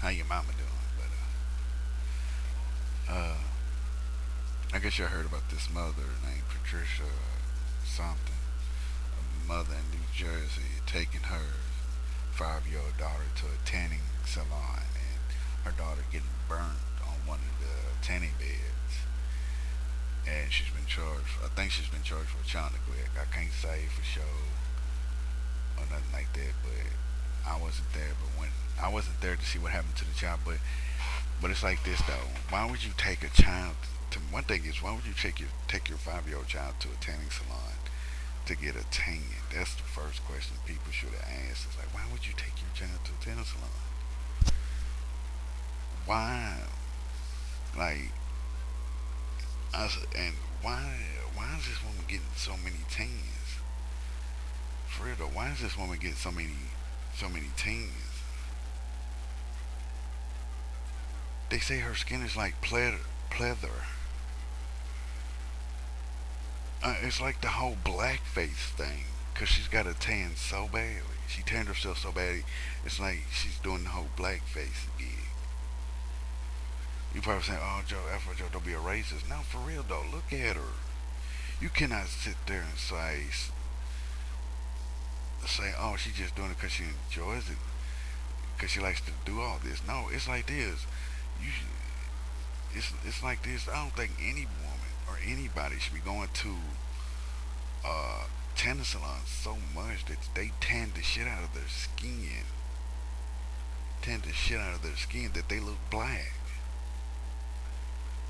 how your mama doing? But I guess you heard about this mother named Patricia something. A mother in New Jersey taking her 5-year-old daughter to a tanning salon, and her daughter getting burned on one of the tanning beds. And she's been charged. I think she's been charged with child neglect. I can't say for sure or nothing like that, but I wasn't there. But when I wasn't there to see what happened to the child, but it's like this though. Why would you take a child? To one thing is, why would you take your 5-year-old child to a tanning salon to get a tan? That's the first question people should have asked. It's like, why would you take your child to a tanning salon? Why? Like, and why is this woman getting so many tans? For real though, why is this woman getting so many tans? They say her skin is like pleather. It's like the whole blackface thing, cause she's got a tan so badly. She tanned herself so badly. It's like she's doing the whole blackface gig. You probably saying, "Oh, Joe, Afro Joe, don't be a racist." No, for real though. Look at her. You cannot sit there and say, "Oh, she's just doing it because she enjoys it, because she likes to do all this." No, it's like this. You, it's like this. I don't think any woman or anybody should be going to tanning salons so much that they tan the shit out of their skin, tan the shit out of their skin that they look black.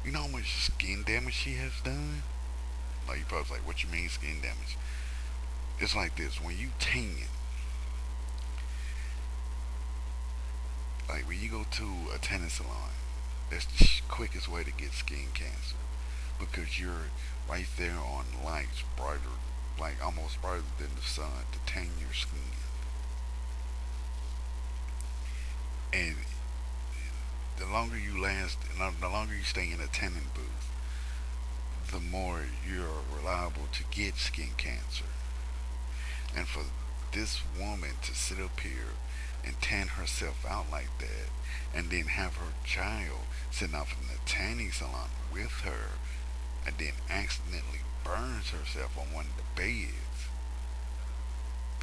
You know how much skin damage she has done? Like you probably like, what you mean skin damage? It's like this: when you tan, like when you go to a tanning salon, that's the quickest way to get skin cancer because you're right there on lights brighter, like almost brighter than the sun to tan your skin. And the longer you last, the longer you stay in a tanning booth, the more you're reliable to get skin cancer. And for this woman to sit up here and tan herself out like that, and then have her child sitting off in the tanning salon with her, and then accidentally burns herself on one of the beds,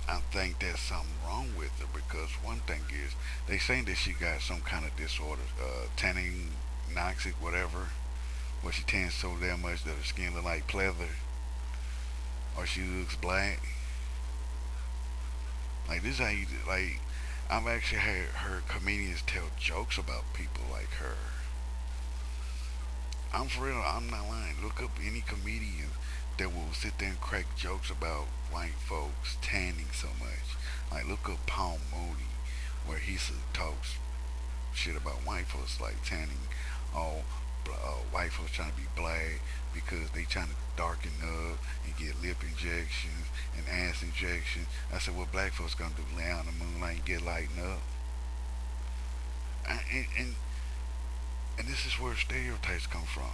I think there's something wrong with her because one thing is they saying that she got some kind of disorder, tanning noxic, whatever, where she tans so damn much that her skin look like pleather or she looks black. Like this, is how you like. I've actually heard comedians tell jokes about people like her. I'm for real. I'm not lying. Look up any comedian that will sit there and crack jokes about white folks tanning so much. Like look up Paul Mooney, where he talks shit about white folks like tanning. Oh, white folks trying to be black because they trying to darken up and get lip injections and ass injections. I said, what black folks gonna do? Lay out in the moonlight and get lightened up? And this is where stereotypes come from.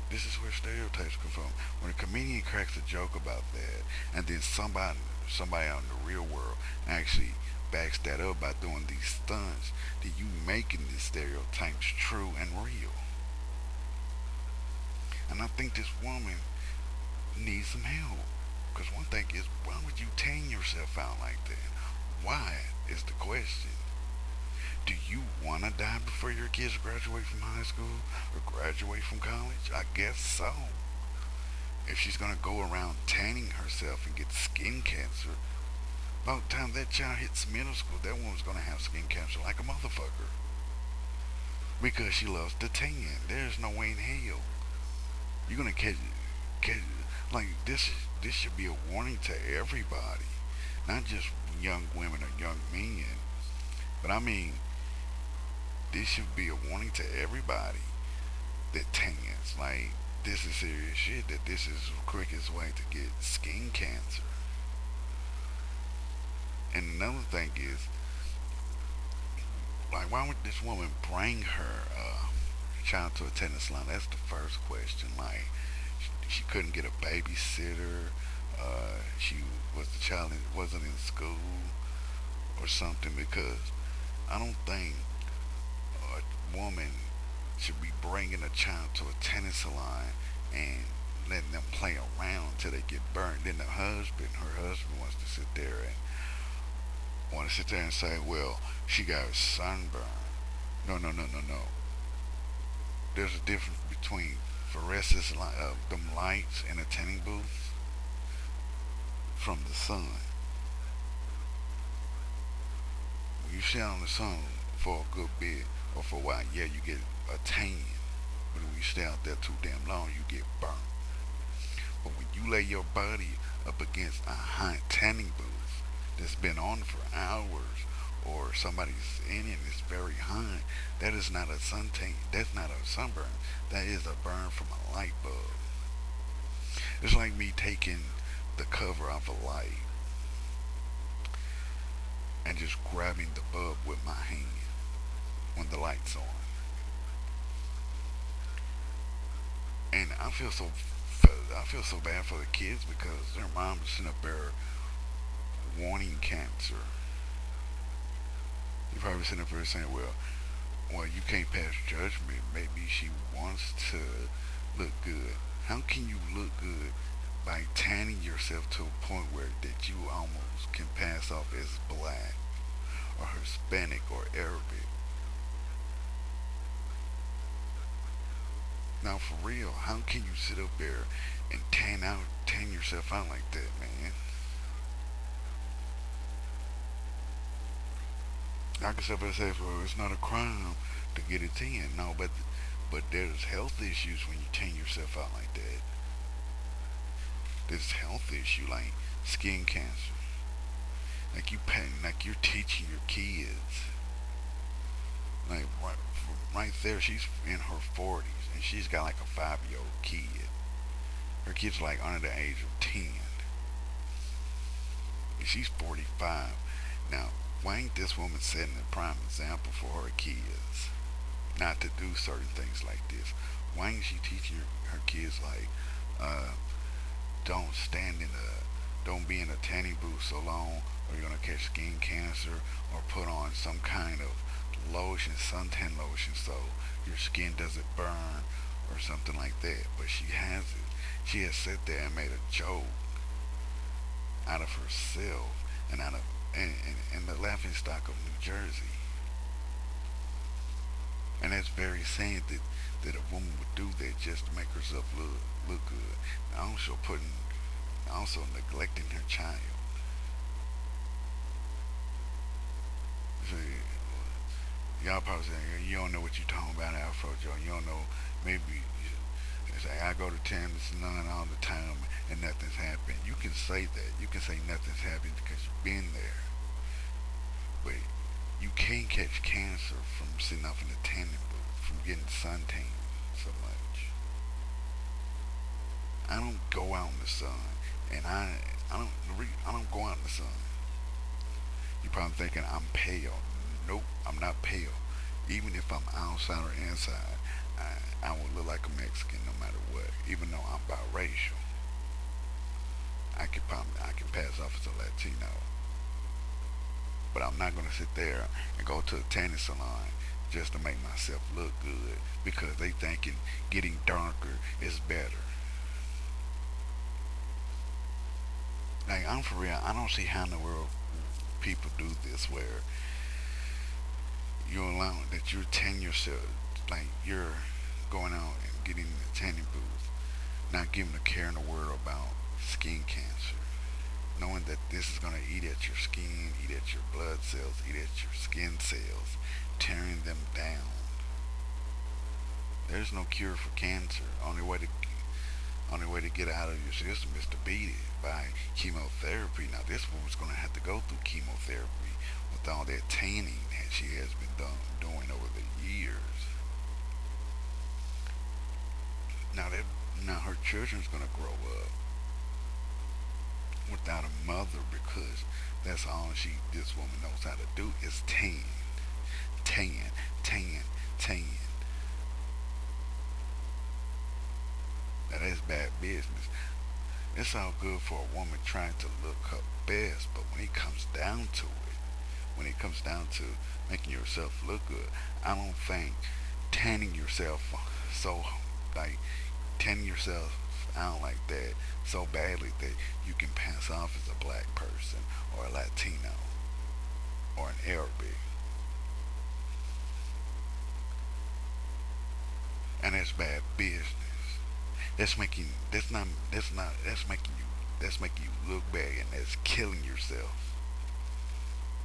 This is where stereotypes come from. When a comedian cracks a joke about that, and then somebody out in the real world actually backs that up by doing these stunts, then you making these stereotypes true and real. And I think this woman needs some help. Because one thing is, why would you tan yourself out like that? Why is the question. Do you want to die before your kids graduate from high school or graduate from college? I guess so. If she's going to go around tanning herself and get skin cancer, by the time that child hits middle school, that woman's going to have skin cancer like a motherfucker. Because she loves to tan. There's no way in hell. You're going to catch like this should be a warning to everybody. Not just young women or young men. But I mean, this should be a warning to everybody that tans. Like, this is serious shit. That this is the quickest way to get skin cancer. And another thing is, like, why would this woman bring her child to a tennis salon? That's the first question. Like, she couldn't get a babysitter. She was the child wasn't in school or something because I don't think woman should be bringing a child to a tennis salon and letting them play around till they get burned. Then her husband wants to sit there and say, well, she got sunburn. No, no, no, no, no. There's a difference between fluorescence, them lights in a tanning booth from the sun. When you sit on the sun for a good bit or for a while, yeah, you get a tan. But when you stay out there too damn long, you get burnt. But when you lay your body up against a hot tanning booth that's been on for hours, or somebody's in it is very hot, that is not a suntan. That's not a sunburn. That is a burn from a light bulb. It's like me taking the cover off a light and just grabbing the bulb with my hand when the light's on. And I feel so bad for the kids because their mom is sitting up there wanting cancer. You're probably sitting up there saying, well, you can't pass judgment. Maybe she wants to look good. How can you look good by tanning yourself to a point where that you almost can pass off as black or Hispanic or Arabic? Now, for real, how can you sit up there and tan yourself out like that, man? I can sit up there and say, well, it's not a crime to get it tan. No, but there's health issues when you tan yourself out like that. There's health issue like skin cancer. Like you're teaching your kids. Like right there, she's in her 40s and she's got like a 5-year old kid. Her kid's like under the age of 10. And she's 45. Now, why ain't this woman setting a prime example for her kids not to do certain things like this? Why ain't she teaching her kids like, don't stand in don't be in a tanning booth so long or you're gonna catch skin cancer, or put on some kind of lotion, suntan lotion, so your skin doesn't burn or something like that. But she hasn't. She has sat there and made a joke out of herself and out of and the laughing stock of New Jersey. And that's very sad that a woman would do that just to make herself look good. Also neglecting her child. So, y'all probably saying, you don't know what you're talking about, Afro Joe. You don't know, maybe you say, I go to Tam's None all the time and nothing's happened. You can say that. You can say nothing's happened because you've been there. But you can't catch cancer from sitting up in the tanning booth, from getting suntan so much. I don't go out in the sun, and I don't go out in the sun. You're probably thinking I'm pale. Nope, I'm not pale. Even if I'm outside or inside, I will look like a Mexican no matter what. Even though I'm biracial, I can pass off as a Latino. But I'm not gonna sit there and go to a tanning salon just to make myself look good because they thinking getting darker is better. Like, I'm for real. I don't see how in the world people do this where you're allowing that you're tanning yourself, like you're going out and getting in the tanning booth, not giving a care in the world about skin cancer, knowing that this is going to eat at your skin, eat at your blood cells, eat at your skin cells, tearing them down. There's no cure for cancer. Only way to get out of your system is to beat it by chemotherapy. Now this woman's going to have to go through chemotherapy with all that tanning that she has been doing over the years. Now her children's going to grow up without a mother because that's all this woman knows how to do is tan, tan, tan. Now that's bad business. It's all good for a woman trying to look her best, but when it comes down to it, when it comes down to making yourself look good, I don't think tanning yourself so like tanning yourself out like that so badly that you can pass off as a black person or a Latino or an Arabic, and that's bad business. That's making you look bad, and that's killing yourself.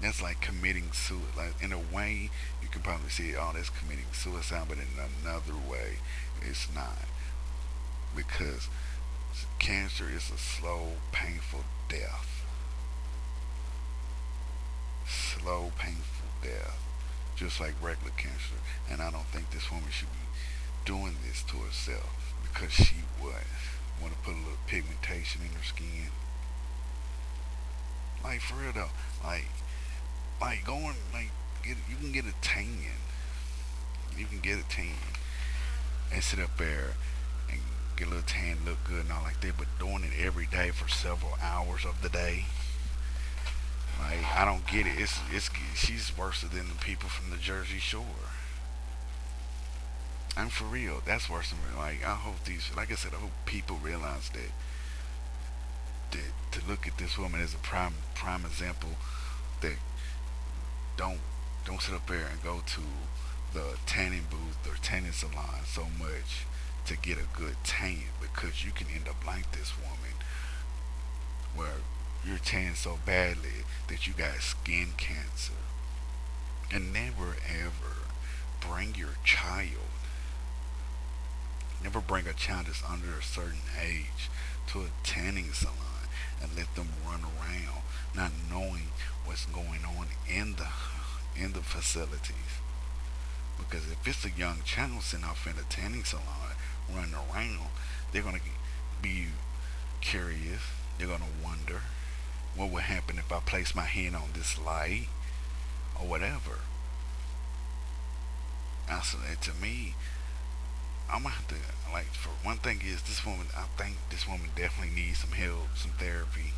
That's like committing suicide. Like in a way, you can probably see, oh, that's committing suicide, but in another way, it's not, because cancer is a slow, painful death. Slow, painful death, just like regular cancer. And I don't think this woman should be doing this to herself because she what want to put a little pigmentation in her skin. Like for real though, like going you can get a tan. You can get a tan and sit up there and get a little tan, look good and all like that. But doing it every day for several hours of the day, like I don't get it. It's she's worse than the people from the Jersey Shore. I'm for real. That's worse than like I hope these. Like I said, I hope people realize that to look at this woman as a prime example that don't don't sit up there and go to the tanning booth or tanning salon so much to get a good tan, because you can end up like this woman where you're tan so badly that you got skin cancer. And never ever bring your child, never bring a child that's under a certain age to a tanning salon and let them run around not knowing what's going on in the facilities. Because if it's a young child sitting off in a tanning salon running around, they're gonna be curious. They're gonna wonder what would happen if I place my hand on this light or whatever. I said to me, I'm gonna have to like for one thing is this woman. I think this woman definitely needs some help, some therapy,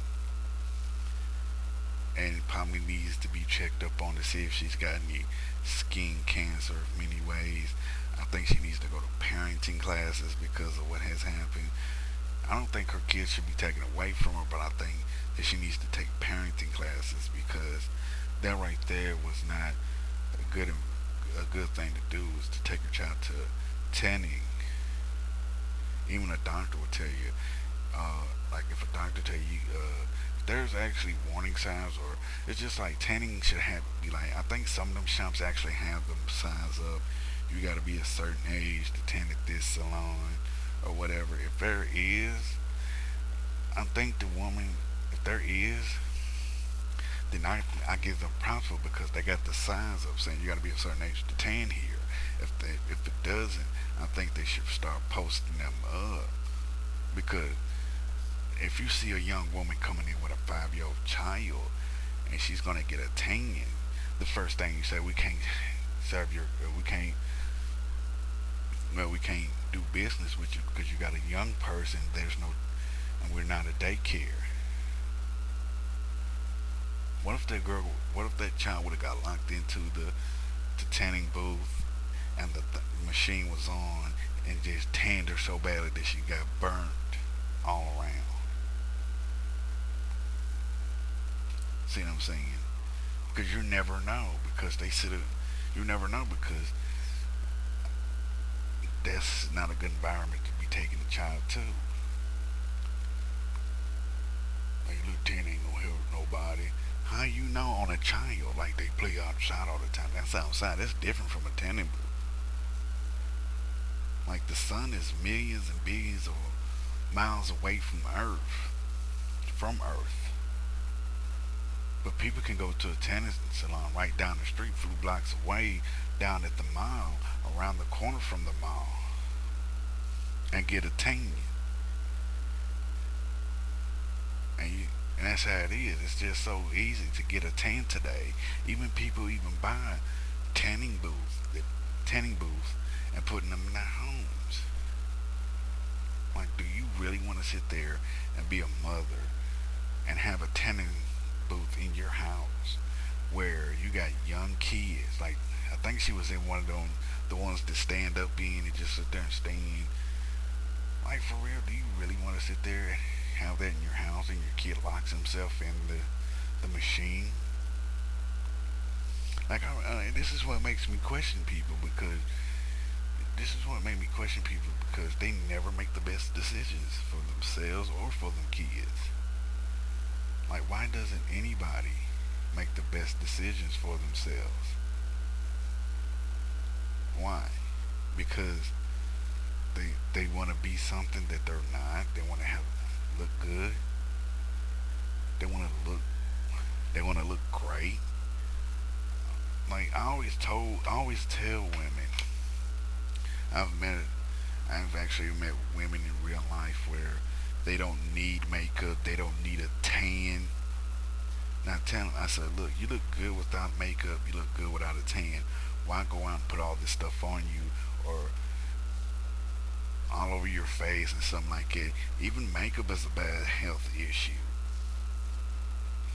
and probably needs to be checked up on to see if she's got any skin cancer of many ways. I think she needs to go to parenting classes because of what has happened. I don't think her kids should be taken away from her, but I think that she needs to take parenting classes because that right there was not a good thing to do is to take your child to tanning. Even a doctor would tell you, like if a doctor tell you, there's actually warning signs, or it's just like tanning should have be like. I think some of them shops actually have them signs up. You got to be a certain age to tan at this salon or whatever. If there is, I think the woman, if there is, then I give them props for because they got the signs up saying you got to be a certain age to tan here. If it doesn't, I think they should start posting them up because if you see a young woman coming in with a 5-year old child and she's gonna get a tan, the first thing you say we can't serve your we can't do business with you because you got a young person. There's no and we're not a daycare. What if that girl? What if that child would have got locked into the tanning booth and the machine was on and just tanned her so badly that she got burnt all around? See what I'm saying? Because you never know because they sit. You never know because that's not a good environment to be taking a child to. Like Lieutenant ain't gonna help nobody. How you know on a child like they play outside all the time? That's outside. That's different from a tanning booth. Like the sun is millions and billions of miles away from Earth. From Earth. But people can go to a tanning salon right down the street, a few blocks away, down at the mall, around the corner from the mall, and get a tan. And that's how it is. It's just so easy to get a tan today. Even people even buy tanning booths, tanning booths, and putting them in their homes. Like, do you really want to sit there and be a mother and have a tanning booth in your house where you got young kids? Like, I think she was in one of the ones that stand up in and just sit there and stand. Like for real, do you really want to sit there and have that in your house and your kid locks himself in the machine? Like this is what makes me question people because this is what made me question people because they never make the best decisions for themselves or for them kids. Like why doesn't anybody make the best decisions for themselves? Why? Because they want to be something that they're not. They want to have look good. They want to look great. Like I always tell women. I've met I've actually met women in real life where they don't need makeup. They don't need a tan. Now tell them, I said, look, you look good without makeup. You look good without a tan. Why go out and put all this stuff on you or all over your face and something like that? Even makeup is a bad health issue.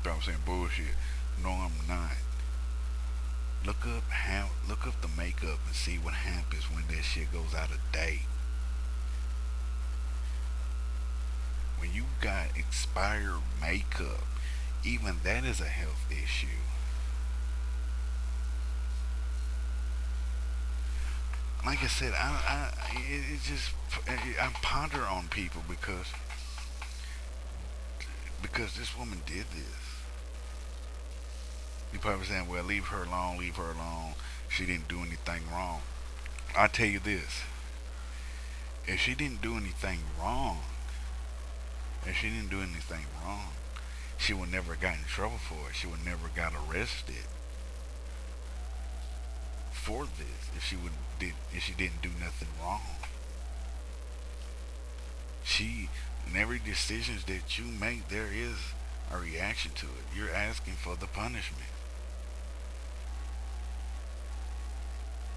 But I'm saying bullshit. No, I'm not. Look up the makeup and see what happens when that shit goes out of date. When you got expired makeup, even that is a health issue. Like I said, it just I ponder on people because this woman did this. You probably saying, well, leave her alone, leave her alone. She didn't do anything wrong. I tell you this: if she didn't do anything wrong, if she didn't do anything wrong, she would never got in trouble for it. She would never got arrested for this if she didn't do nothing wrong. She In every decisions that you make, there is a reaction to it. You're asking for the punishment.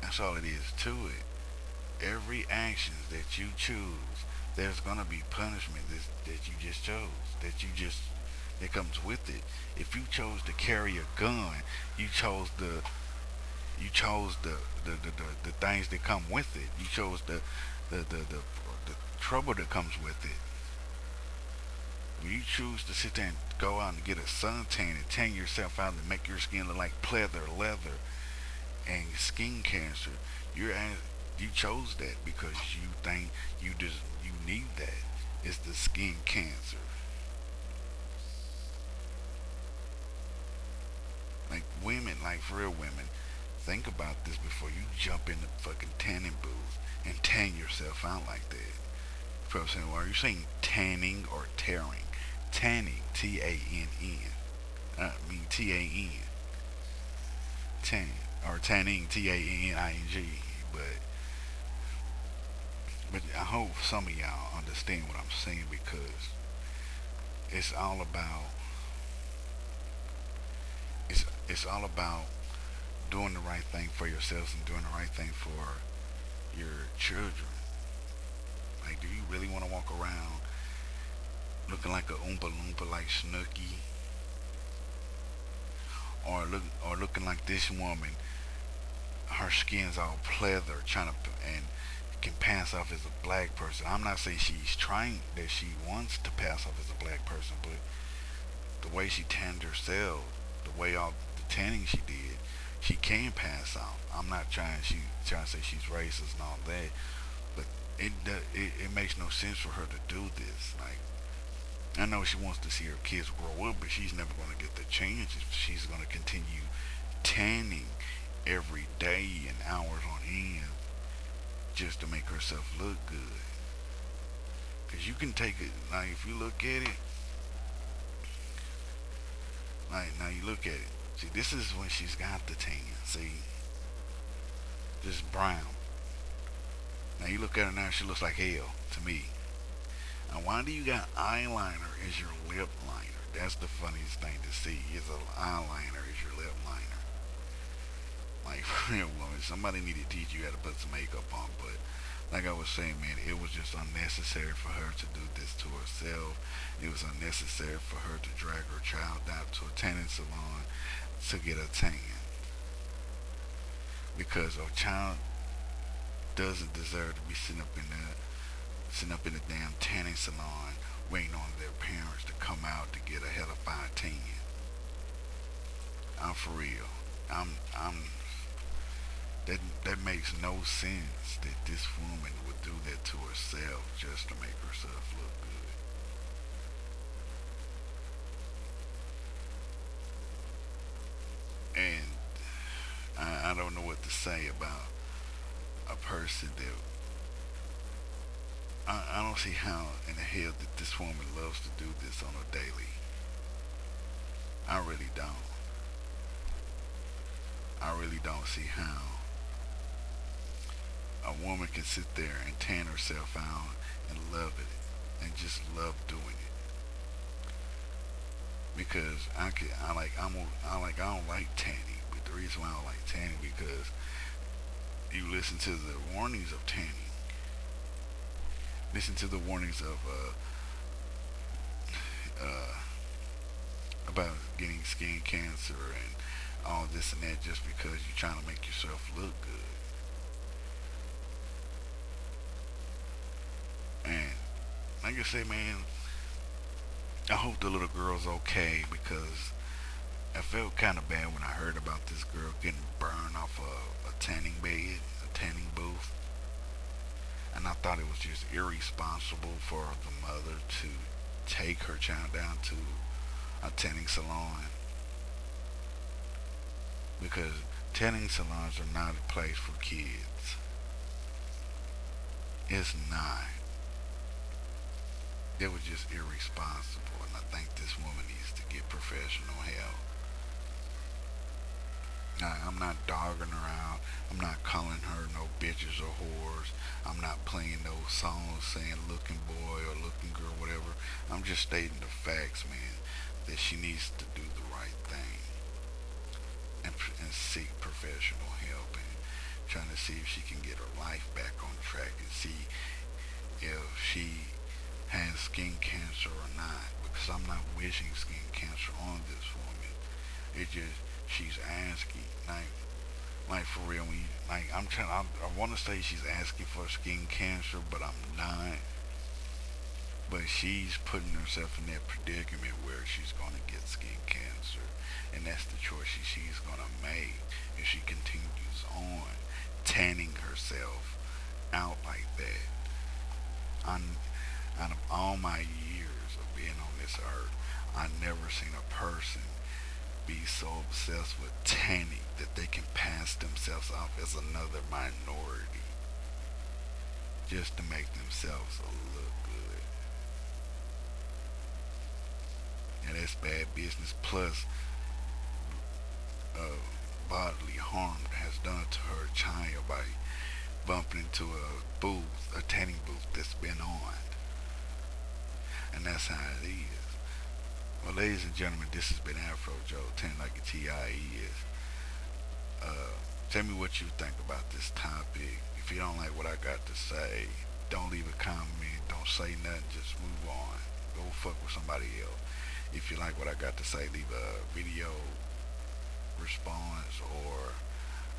That's all it is to it. Every action that you choose, there's gonna be punishment that you just chose. That comes with it. If you chose to carry a gun, you chose the you chose the things that come with it. You chose the trouble that comes with it. When you choose to sit there and go out and get a suntan and tan yourself out and make your skin look like pleather, leather, and skin cancer, you chose that because you think you need that. It's the skin cancer. Like women, like for real women, think about this before you jump in the fucking tanning booth and tan yourself out like that. People saying, well, are you saying tanning or tearing? Tanning, T-A-N-N. I mean T-A-N. Tan. Or tanning, T-A-N-N-I-N-G. But I hope some of y'all understand what I'm saying because it's all about it's all about doing the right thing for yourselves and doing the right thing for your children. Like, do you really want to walk around looking like a oompa loompa like Snooky, or looking like this woman? Her skin's all pleather, trying to and can pass off as a black person. I'm not saying she's trying that she wants to pass off as a black person, but the way she tanned herself, the way all the tanning she did, she can pass off. I'm not trying to say she's racist and all that, but it makes no sense for her to do this. Like, I know she wants to see her kids grow up, but she's never going to get the chance if she's going to continue tanning every day and hours on end just to make herself look good. Cause you can take it like if you look at it, like now you look at it. See, this is when she's got the tan. See, this brown. Now you look at her now, she looks like hell to me. Now why do you got eyeliner as your lip liner? That's the funniest thing to see is an eyeliner as your lip liner. Like for real woman, somebody need to teach you how to put some makeup on. But like I was saying, man, it was just unnecessary for her to do this to herself. It was unnecessary for her to drag her child out to a tanning salon to get a tan because her child doesn't deserve to be sitting up in the damn tanning salon waiting on their parents to come out to get a hella fine tan. I'm for real. I'm that makes no sense that this woman would do that to herself just to make herself look good. And I don't know what to say about a person that I don't see how in the hell that this woman loves to do this on a daily. I really don't. I really don't see how a woman can sit there and tan herself out and love it and just love doing it. Because I don't like tanning, but the reason why I don't like tanning because you listen to the warnings of tanning, listen to the warnings of about getting skin cancer and all this and that just because you're trying to make yourself look good. And like I say, man, I hope the little girl's okay because I felt kind of bad when I heard about this girl getting burned off a tanning bed, a tanning booth. And I thought it was just irresponsible for the mother to take her child down to a tanning salon because tanning salons are not a place for kids. It's not. It was just irresponsible, and I think this woman needs to get professional help. Now, I'm not dogging her out. I'm not calling her no bitches or whores. I'm not playing those songs saying looking boy or looking girl, whatever. I'm just stating the facts, man, that she needs to do the right thing and seek professional help and trying to see if she can get her life back on track and see if she has skin cancer or not. Because I'm not wishing skin cancer on this woman. It just she's asking like for real. When you, like I'm trying, I want to say she's asking for skin cancer, but I'm not. But she's putting herself in that predicament where she's going to get skin cancer, and that's the choice she's going to make if she continues on tanning herself out like that. On Out of all my years of being on this earth, I never seen a person be so obsessed with tanning that they can pass themselves off as another minority just to make themselves look good. And that's bad business. Plus, uh, bodily harm has done to her child by bumping into a tanning booth that's been on. And that's how it is. Well, ladies and gentlemen, this has been Afro Joe, 10 like a TIE is. Tell me what you think about this topic. If you don't like what I got to say, don't leave a comment, don't say nothing, just move on. Go fuck with somebody else. If you like what I got to say, leave a video response or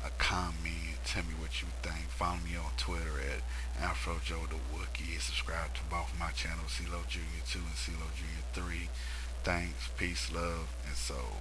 a comment. Tell me what you think. Follow me on Twitter at Afro Joe the Wookie. Subscribe to both of my channels, CeeLo Jr. 2 and CeeLo Jr. 3. Thanks, peace, love, and soul.